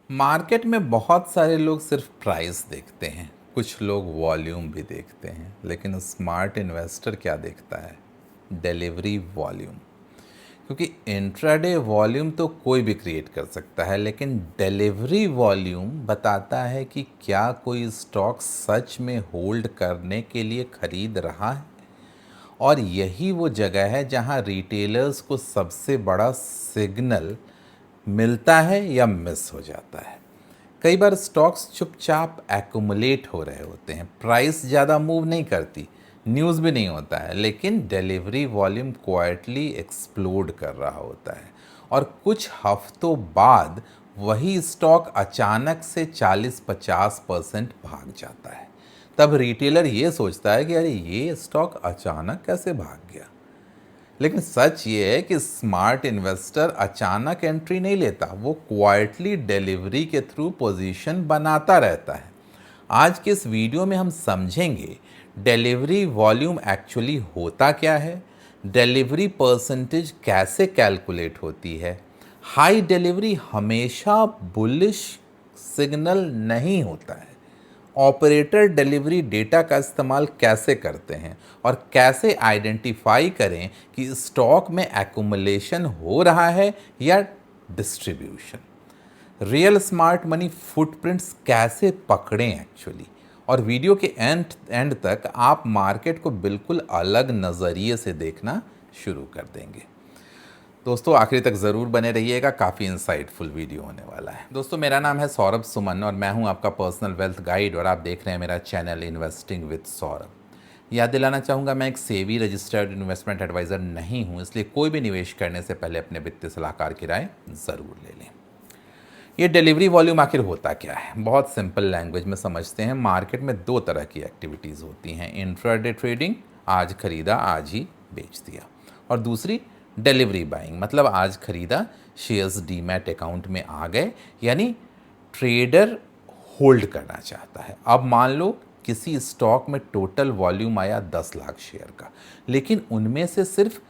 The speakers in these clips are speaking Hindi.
मार्केट में बहुत सारे लोग सिर्फ प्राइस देखते हैं, कुछ लोग वॉल्यूम भी देखते हैं, लेकिन स्मार्ट इन्वेस्टर क्या देखता है? Delivery volume. क्योंकि इंट्राडे वॉल्यूम तो कोई भी क्रिएट कर सकता है, लेकिन डिलीवरी वॉल्यूम बताता है कि क्या कोई स्टॉक सच में होल्ड करने के लिए खरीद रहा है। और यही वो जगह है जहां रिटेलर्स को सबसे बड़ा सिग्नल मिलता है या मिस हो जाता है। कई बार स्टॉक्स चुपचाप एक्यूमुलेट हो रहे होते हैं, प्राइस ज़्यादा मूव नहीं करती, न्यूज़ भी नहीं होता है, लेकिन डिलीवरी वॉल्यूम क्वाइटली एक्सप्लोड कर रहा होता है। और कुछ हफ्तों बाद वही स्टॉक अचानक से 40-50% भाग जाता है। तब रिटेलर ये सोचता है कि अरे ये स्टॉक अचानक कैसे भाग गया। लेकिन सच ये है कि स्मार्ट इन्वेस्टर अचानक एंट्री नहीं लेता, वो क्वाइटली डिलीवरी के थ्रू पोजीशन बनाता रहता है। आज के इस वीडियो में हम समझेंगे डिलीवरी वॉल्यूम एक्चुअली होता क्या है, डिलीवरी परसेंटेज कैसे कैलकुलेट होती है, हाई डिलीवरी हमेशा बुलिश सिग्नल नहीं होता है, ऑपरेटर डिलीवरी डेटा का इस्तेमाल कैसे करते हैं, और कैसे आइडेंटिफाई करें कि स्टॉक में एक्यूमुलेशन हो रहा है या distribution. Real smart money footprints कैसे पकड़ें एक्चुअली। और वीडियो के एंड तक आप मार्केट को बिल्कुल अलग नज़रिए से देखना शुरू कर देंगे। दोस्तों आखिरी तक ज़रूर बने रहिएगा, काफ़ी इंसाइटफुल वीडियो होने वाला है। दोस्तों मेरा नाम है सौरभ सुमन और मैं हूं आपका पर्सनल वेल्थ गाइड, और आप देख रहे हैं मेरा चैनल इन्वेस्टिंग विद सौरभ। याद दिलाना चाहूँगा, मैं एक सेबी रजिस्टर्ड इन्वेस्टमेंट एडवाइज़र नहीं हूँ, इसलिए कोई भी निवेश करने से पहले अपने वित्तीय सलाहकार की राय ज़रूर ले लें। ये डिलीवरी वॉल्यूम आखिर होता क्या है? बहुत सिंपल लैंग्वेज में समझते हैं। मार्केट में दो तरह की एक्टिविटीज़ होती हैं, इंट्राडे ट्रेडिंग, आज खरीदा आज ही बेच दिया, और दूसरी डिलीवरी बाइंग, मतलब आज खरीदा शेयर्स डीमैट अकाउंट में आ गए, यानी ट्रेडर होल्ड करना चाहता है। अब मान लो किसी स्टॉक में टोटल वॉल्यूम आया 10 लाख शेयर का, लेकिन उनमें से सिर्फ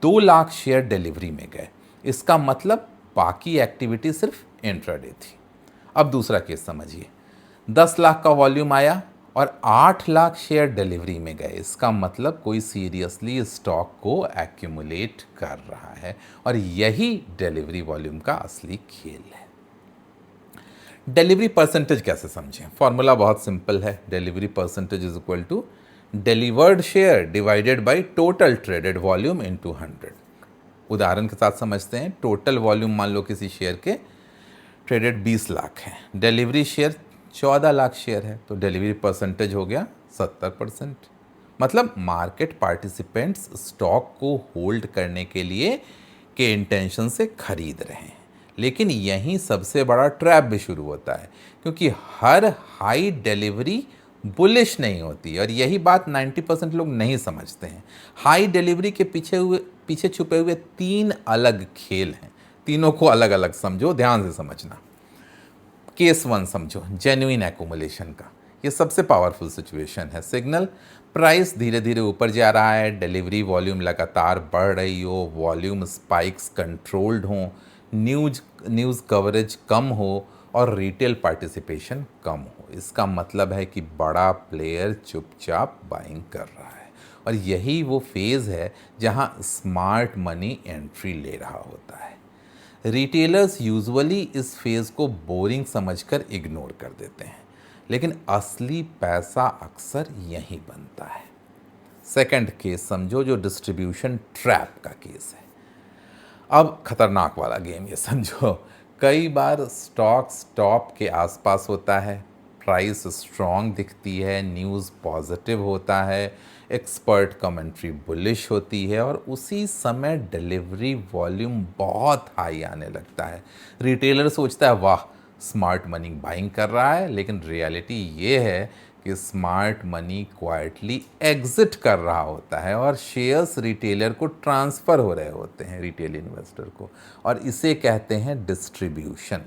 2 लाख शेयर डिलीवरी में गए, इसका मतलब बाकी एक्टिविटी सिर्फ इंट्राडे थी। अब दूसरा केस समझिए, 10 लाख का वॉल्यूम आया और 8 लाख शेयर डिलीवरी में गए, इसका मतलब कोई सीरियसली स्टॉक को एक्यूमुलेट कर रहा है, और यही डिलीवरी वॉल्यूम का असली खेल है। डिलीवरी परसेंटेज कैसे समझें? फॉर्मूला बहुत सिंपल है, delivery percentage is equal to delivered share divided by total traded volume into 100। उदाहरण के साथ समझते हैं, टोटल वॉल्यूम मान लो किसी शेयर के ट्रेडेड 20 लाख है, डिलीवरी शेयर 14 लाख शेयर है, तो डिलीवरी परसेंटेज हो गया 70%। मतलब मार्केट पार्टिसिपेंट्स स्टॉक को होल्ड करने के लिए के इंटेंशन से खरीद रहे हैं। लेकिन यहीं सबसे बड़ा ट्रैप भी शुरू होता है, क्योंकि हर हाई डिलीवरी बुलिश नहीं होती, और यही बात 90% लोग नहीं समझते हैं। हाई डिलीवरी के पीछे छुपे हुए 3 अलग खेल हैं, तीनों को अलग अलग समझो, ध्यान से समझना। केस 1 समझो, जेन्युइन एक्यूमुलेशन का, ये सबसे पावरफुल सिचुएशन है। सिग्नल, प्राइस धीरे धीरे ऊपर जा रहा है, डिलीवरी वॉल्यूम लगातार बढ़ रही हो, वॉल्यूम स्पाइक्स कंट्रोल्ड हों, न्यूज़ कवरेज कम हो, और रिटेल पार्टिसिपेशन कम हो। इसका मतलब है कि बड़ा प्लेयर चुपचाप बाइंग कर रहा है, और यही वो फेज़ है जहां स्मार्ट मनी एंट्री ले रहा होता है। रिटेलर्स यूजुअली इस फेज़ को बोरिंग समझकर इग्नोर कर देते हैं, लेकिन असली पैसा अक्सर यहीं बनता है। सेकंड केस समझो, जो डिस्ट्रीब्यूशन ट्रैप का केस है। अब खतरनाक वाला गेम ये समझो, कई बार स्टॉक टॉप के आसपास होता है, प्राइस स्ट्रॉन्ग दिखती है, न्यूज़ पॉजिटिव होता है, एक्सपर्ट कमेंट्री बुलिश होती है, और उसी समय डिलीवरी वॉल्यूम बहुत हाई आने लगता है। रिटेलर सोचता है वाह, स्मार्ट मनी बाइंग कर रहा है, लेकिन रियलिटी ये है कि स्मार्ट मनी क्वाइटली एग्जिट कर रहा होता है, और शेयर्स रिटेलर को ट्रांसफ़र हो रहे होते हैं, रिटेल इन्वेस्टर को, और इसे कहते हैं डिस्ट्रीब्यूशन।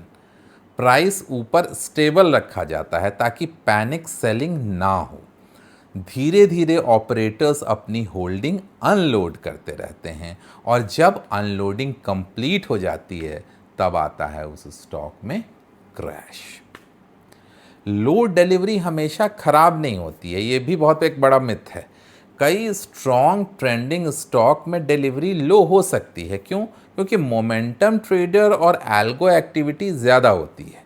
प्राइस ऊपर स्टेबल रखा जाता है ताकि पैनिक सेलिंग ना हो। धीरे धीरे ऑपरेटर्स अपनी होल्डिंग अनलोड करते रहते हैं, और जब अनलोडिंग कंप्लीट हो जाती है तब आता है उस स्टॉक में क्रैश। लो डिलीवरी हमेशा खराब नहीं होती है, ये भी बहुत एक बड़ा मिथ है। कई स्ट्रॉन्ग ट्रेंडिंग स्टॉक में डिलीवरी लो हो सकती है। क्यों? क्योंकि मोमेंटम ट्रेडर और एल्गो एक्टिविटी ज़्यादा होती है।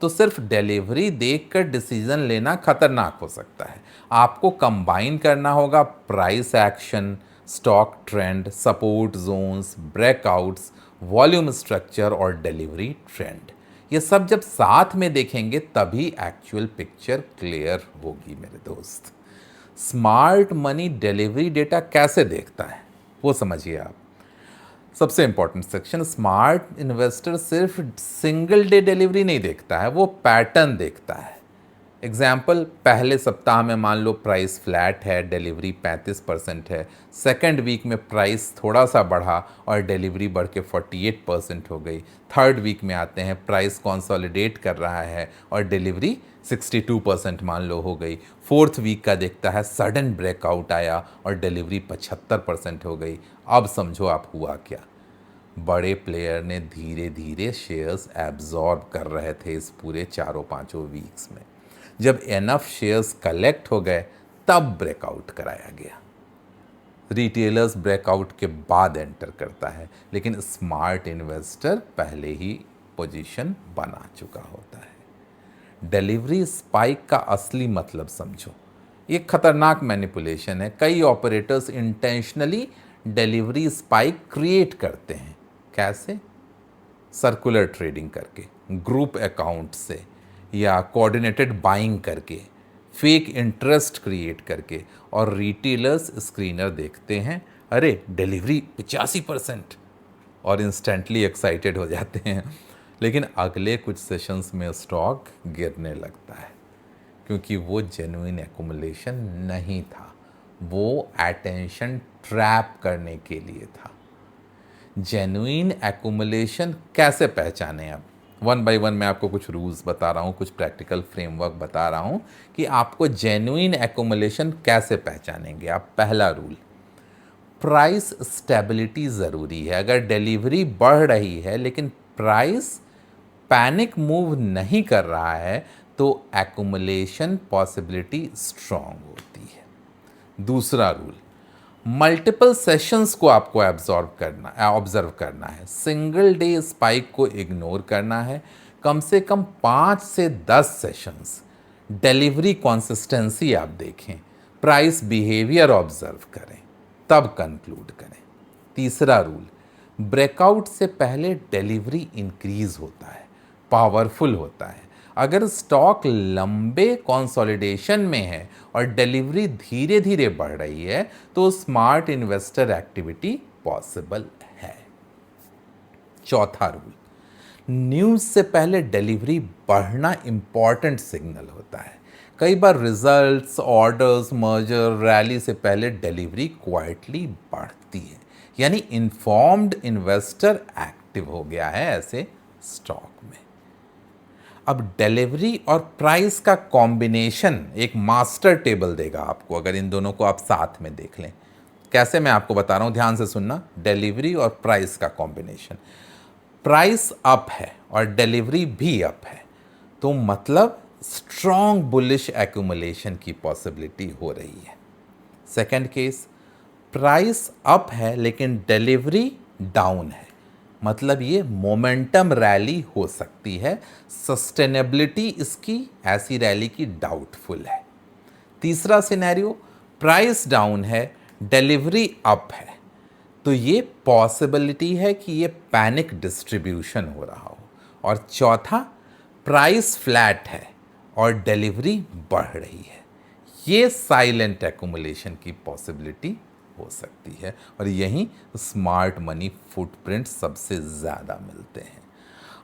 तो सिर्फ डिलीवरी देखकर डिसीजन लेना खतरनाक हो सकता है। आपको कंबाइन करना होगा price action, stock trend, support zones, breakouts, volume structure और डिलीवरी ट्रेंड। ये सब जब साथ में देखेंगे तभी एक्चुअल पिक्चर क्लियर होगी मेरे दोस्त। स्मार्ट मनी डिलीवरी डेटा कैसे देखता है वो समझिए आप। सबसे इंपॉर्टेंट सेक्शन, स्मार्ट इन्वेस्टर सिर्फ सिंगल डे डिलीवरी नहीं देखता है, वो पैटर्न देखता है। एग्जाम्पल, पहले सप्ताह में मान लो प्राइस फ्लैट है, डिलीवरी 35% है। सेकंड वीक में प्राइस थोड़ा सा बढ़ा और डिलीवरी बढ़ के 48% हो गई। थर्ड वीक में आते हैं, प्राइस कंसोलिडेट कर रहा है और डिलीवरी 62% मान लो हो गई। फोर्थ वीक का देखता है, सडन ब्रेकआउट आया और डिलीवरी 75% हो गई। अब समझो आप हुआ क्या। बड़े प्लेयर ने धीरे धीरे शेयर्स एब्जॉर्ब कर रहे थे इस पूरे चारों पांचों वीक्स में। जब एनफ शेयर्स कलेक्ट हो गए तब ब्रेकआउट कराया गया। रिटेलर्स ब्रेकआउट के बाद एंटर करता है, लेकिन स्मार्ट इन्वेस्टर पहले ही पोजीशन बना चुका होता है। डिलीवरी स्पाइक का असली मतलब समझो। ये खतरनाक मैनिपुलेशन है। कई operators intentionally delivery spike create करते हैं। कैसे? सर्कुलर ट्रेडिंग करके, ग्रुप अकाउंट से, या कोऑर्डिनेटेड बाइंग करके, फेक इंटरेस्ट क्रिएट करके। और रिटेलर्स स्क्रीनर देखते हैं, अरे डिलीवरी 85%, और इंस्टेंटली एक्साइटेड हो जाते हैं। लेकिन अगले कुछ सेशंस में स्टॉक गिरने लगता है, क्योंकि वो जेन्युइन एक्युमुलेशन नहीं था, वो अटेंशन ट्रैप करने के लिए था। जेन्युइन एक्युमुलेशन कैसे पहचाने? अब वन बाय वन मैं आपको कुछ रूल्स बता रहा हूँ, कुछ प्रैक्टिकल फ्रेमवर्क बता रहा हूँ कि आपको जेन्युइन एक्युमुलेशन कैसे पहचानेंगे आप। पहला रूल, प्राइस स्टेबिलिटी ज़रूरी है। अगर डिलीवरी बढ़ रही है लेकिन प्राइस पैनिक मूव नहीं कर रहा है तो एक्युमुलेशन पॉसिबिलिटी स्ट्रांग होती है। दूसरा रूल, मल्टीपल सेशंस को आपको ऑब्जर्व करना है। सिंगल डे स्पाइक को इग्नोर करना है। कम से कम 5 से 10 सेशंस। डिलीवरी कंसिस्टेंसी आप देखें, प्राइस बिहेवियर ऑब्जर्व करें, तब कंक्लूड करें। तीसरा रूल, ब्रेकआउट से पहले डिलीवरी इंक्रीज होता है, पावरफुल होता है। अगर स्टॉक लंबे कंसोलिडेशन में है और डिलीवरी धीरे धीरे बढ़ रही है तो स्मार्ट इन्वेस्टर एक्टिविटी पॉसिबल है। चौथा रूल, न्यूज़ से पहले डिलीवरी बढ़ना इंपॉर्टेंट सिग्नल होता है। कई बार रिजल्ट्स, ऑर्डर्स, मर्जर, रैली से पहले डिलीवरी क्वाइटली बढ़ती है, यानी इन्फॉर्म्ड इन्वेस्टर एक्टिव हो गया है ऐसे स्टॉक में। अब डिलीवरी और प्राइस का कॉम्बिनेशन एक मास्टर टेबल देगा आपको, अगर इन दोनों को आप साथ में देख लें। कैसे, मैं आपको बता रहा हूँ, ध्यान से सुनना। डिलीवरी और प्राइस का कॉम्बिनेशन, प्राइस अप है और डिलीवरी भी अप है तो मतलब स्ट्रॉन्ग बुलिश एक्यूमुलेशन की पॉसिबिलिटी हो रही है। सेकंड केस, प्राइस अप है लेकिन डिलीवरी डाउन है, मतलब ये मोमेंटम रैली हो सकती है, सस्टेनेबिलिटी इसकी ऐसी रैली की डाउटफुल है। तीसरा सिनेरियो, प्राइस डाउन है, डिलीवरी अप है, तो ये पॉसिबिलिटी है कि ये पैनिक डिस्ट्रीब्यूशन हो रहा हो। और चौथा, प्राइस फ्लैट है और डिलीवरी बढ़ रही है, ये साइलेंट एक्यूमुलेशन की पॉसिबिलिटी हो सकती है। और यहीं स्मार्ट मनी फुटप्रिंट सबसे ज़्यादा मिलते हैं।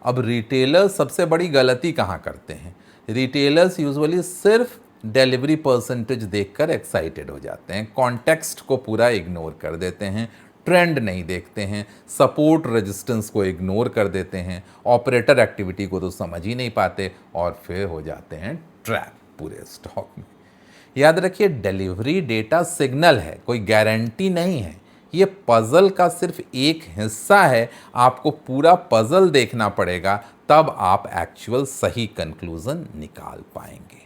अब रिटेलर्स सबसे बड़ी गलती कहाँ करते हैं? रिटेलर्स यूजुअली सिर्फ डिलीवरी परसेंटेज देखकर एक्साइटेड हो जाते हैं, कॉन्टेक्स्ट को पूरा इग्नोर कर देते हैं, ट्रेंड नहीं देखते हैं, सपोर्ट रेजिस्टेंस को इग्नोर कर देते हैं, ऑपरेटर एक्टिविटी को तो समझ ही नहीं पाते और फिर हो जाते हैं ट्रैप पूरे स्टॉक में। याद रखिए, डिलीवरी डेटा सिग्नल है, कोई गारंटी नहीं है। ये पजल का सिर्फ एक हिस्सा है, आपको पूरा पजल देखना पड़ेगा तब आप एक्चुअल सही कंक्लूजन निकाल पाएंगे।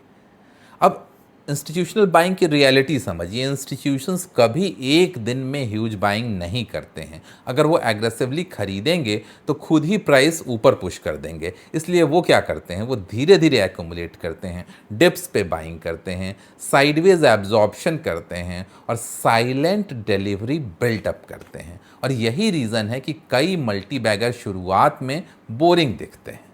अब इंस्टीट्यूशनल बाइंग की रियलिटी समझिए। इंस्टीट्यूशंस कभी एक दिन में ह्यूज बाइंग नहीं करते हैं। अगर वो एग्रेसिवली खरीदेंगे तो खुद ही प्राइस ऊपर पुश कर देंगे। इसलिए वो क्या करते हैं, वो धीरे धीरे एक्यूमुलेट करते हैं, डिप्स पे बाइंग करते हैं, साइडवेज एब्जॉर्प्शन करते हैं और साइलेंट डिलीवरी बिल्टअप करते हैं। और यही रीज़न है कि कई मल्टी बैगर शुरुआत में बोरिंग दिखते हैं।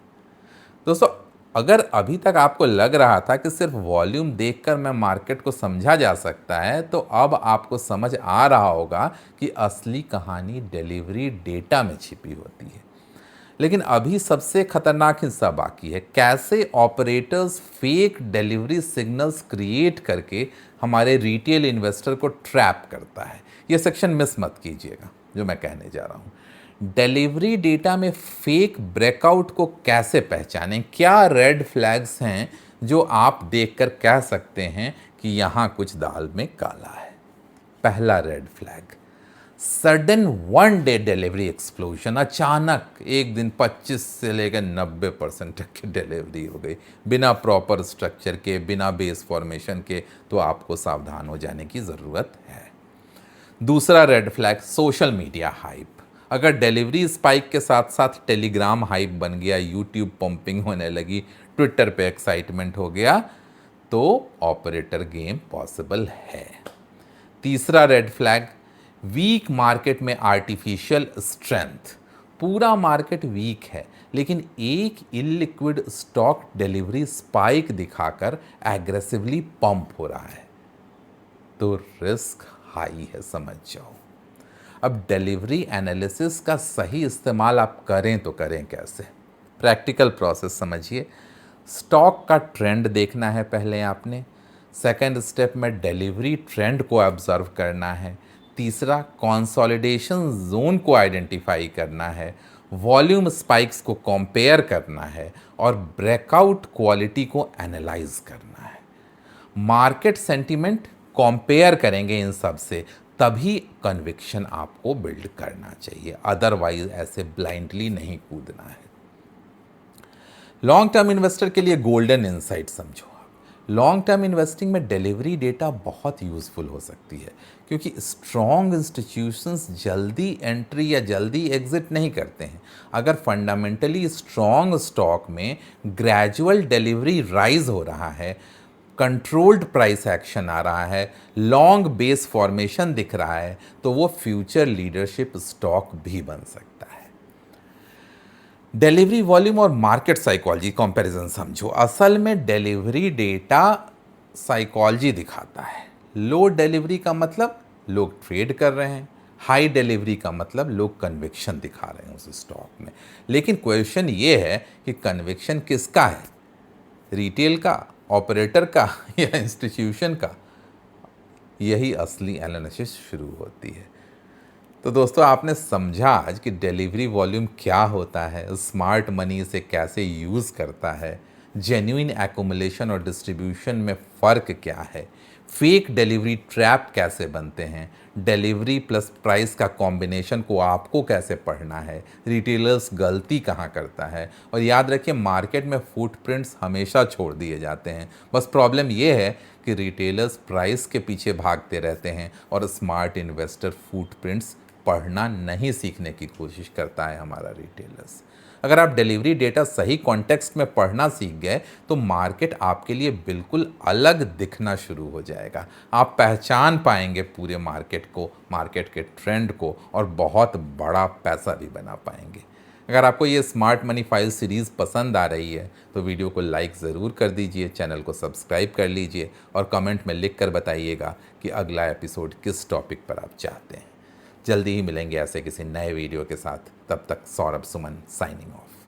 दोस्तों, अगर अभी तक आपको लग रहा था कि सिर्फ वॉल्यूम देखकर मैं मार्केट को समझा जा सकता है, तो अब आपको समझ आ रहा होगा कि असली कहानी डिलीवरी डेटा में छिपी होती है। लेकिन अभी सबसे खतरनाक हिस्सा बाकी है, कैसे operators fake delivery signals create करके हमारे रिटेल इन्वेस्टर को ट्रैप करता है। ये सेक्शन मिस मत कीजिएगा जो मैं कहने जा रहा हूँ। डिलीवरी डेटा में फेक ब्रेकआउट को कैसे पहचानें, क्या रेड फ्लैग्स हैं जो आप देखकर कह सकते हैं कि यहाँ कुछ दाल में काला है। पहला red flag, sudden one day delivery explosion. अचानक एक दिन 25 से लेकर 90% तक की डिलीवरी हो गई, बिना प्रॉपर स्ट्रक्चर के, बिना बेस फॉर्मेशन के। तो आपको सावधान हो जाने की ज़रूरत है। दूसरा red flag, social media hype. अगर डिलीवरी स्पाइक के साथ साथ टेलीग्राम हाइप बन गया, यूट्यूब पंपिंग होने लगी, ट्विटर पे एक्साइटमेंट हो गया, तो ऑपरेटर गेम पॉसिबल है। तीसरा रेड फ्लैग, वीक मार्केट में आर्टिफिशियल स्ट्रेंथ। पूरा मार्केट वीक है लेकिन एक इलिक्विड स्टॉक डिलीवरी स्पाइक दिखाकर एग्रेसिवली पंप हो रहा है, तो रिस्क हाई है, समझ जाओ। अब डिलीवरी एनालिसिस का सही इस्तेमाल आप करें तो करें कैसे? प्रैक्टिकल प्रोसेस समझिए। स्टॉक का ट्रेंड देखना है पहले आपने। सेकंड स्टेप में डिलीवरी ट्रेंड को ऑब्जर्व करना है। तीसरा, कंसोलिडेशन जोन को आइडेंटिफाई करना है। वॉल्यूम स्पाइक्स को कंपेयर करना है और ब्रेकआउट क्वालिटी को एनालाइज करना है। मार्केट सेंटीमेंट कंपेयर करेंगे इन सब से, तभी कन्विक्शन आपको बिल्ड करना चाहिए, अदरवाइज ऐसे ब्लाइंडली नहीं कूदना है। लॉन्ग टर्म इन्वेस्टर के लिए गोल्डन इनसाइट समझो आप। लॉन्ग टर्म इन्वेस्टिंग में डिलीवरी डेटा बहुत यूजफुल हो सकती है, क्योंकि स्ट्रॉन्ग इंस्टीट्यूशंस जल्दी एंट्री या जल्दी एग्जिट नहीं करते हैं। अगर फंडामेंटली स्ट्रॉन्ग स्टॉक में ग्रेजुअल डिलीवरी राइज हो रहा है, कंट्रोल्ड प्राइस एक्शन आ रहा है, लॉन्ग बेस फॉर्मेशन दिख रहा है, तो वो फ्यूचर लीडरशिप स्टॉक भी बन सकता है। डिलीवरी वॉल्यूम और मार्केट साइकोलॉजी कंपैरिजन समझो। असल में डिलीवरी डेटा साइकोलॉजी दिखाता है। लो डिलीवरी का मतलब लोग ट्रेड कर रहे हैं, हाई डिलीवरी का मतलब लोग कन्विक्शन दिखा रहे हैं उस स्टॉक में। लेकिन क्वेश्चन ये है कि कन्विक्शन किसका है, रिटेल का, ऑपरेटर का या इंस्टीट्यूशन का? यही असली एनालिसिस शुरू होती है। तो दोस्तों, आपने समझा आज कि डिलीवरी वॉल्यूम क्या होता है, स्मार्ट मनी इसे कैसे यूज़ करता है, जेन्युइन एक्युमुलेशन और डिस्ट्रीब्यूशन में फ़र्क क्या है, फेक डिलीवरी ट्रैप कैसे बनते हैं, डिलीवरी प्लस प्राइस का कॉम्बिनेशन को आपको कैसे पढ़ना है, रिटेलर्स गलती कहाँ करता है। और याद रखिए, मार्केट में फुटप्रिंट्स हमेशा छोड़ दिए जाते हैं। बस प्रॉब्लम ये है कि रिटेलर्स प्राइस के पीछे भागते रहते हैं और स्मार्ट इन्वेस्टर फुटप्रिंट्स पढ़ना नहीं सीखने की कोशिश करता है हमारा रिटेलर्स। अगर आप डिलीवरी डेटा सही कॉन्टेक्स्ट में पढ़ना सीख गए तो मार्केट आपके लिए बिल्कुल अलग दिखना शुरू हो जाएगा। आप पहचान पाएंगे पूरे मार्केट को, मार्केट के ट्रेंड को, और बहुत बड़ा पैसा भी बना पाएंगे। अगर आपको ये स्मार्ट मनी फाइल सीरीज़ पसंद आ रही है तो वीडियो को लाइक ज़रूर कर दीजिए, चैनल को सब्सक्राइब कर लीजिए और कमेंट में लिख कर बताइएगा कि अगला एपिसोड किस टॉपिक पर आप चाहते हैं। जल्दी ही मिलेंगे ऐसे किसी नए वीडियो के साथ। तब तक सौरभ सुमन साइनिंग ऑफ।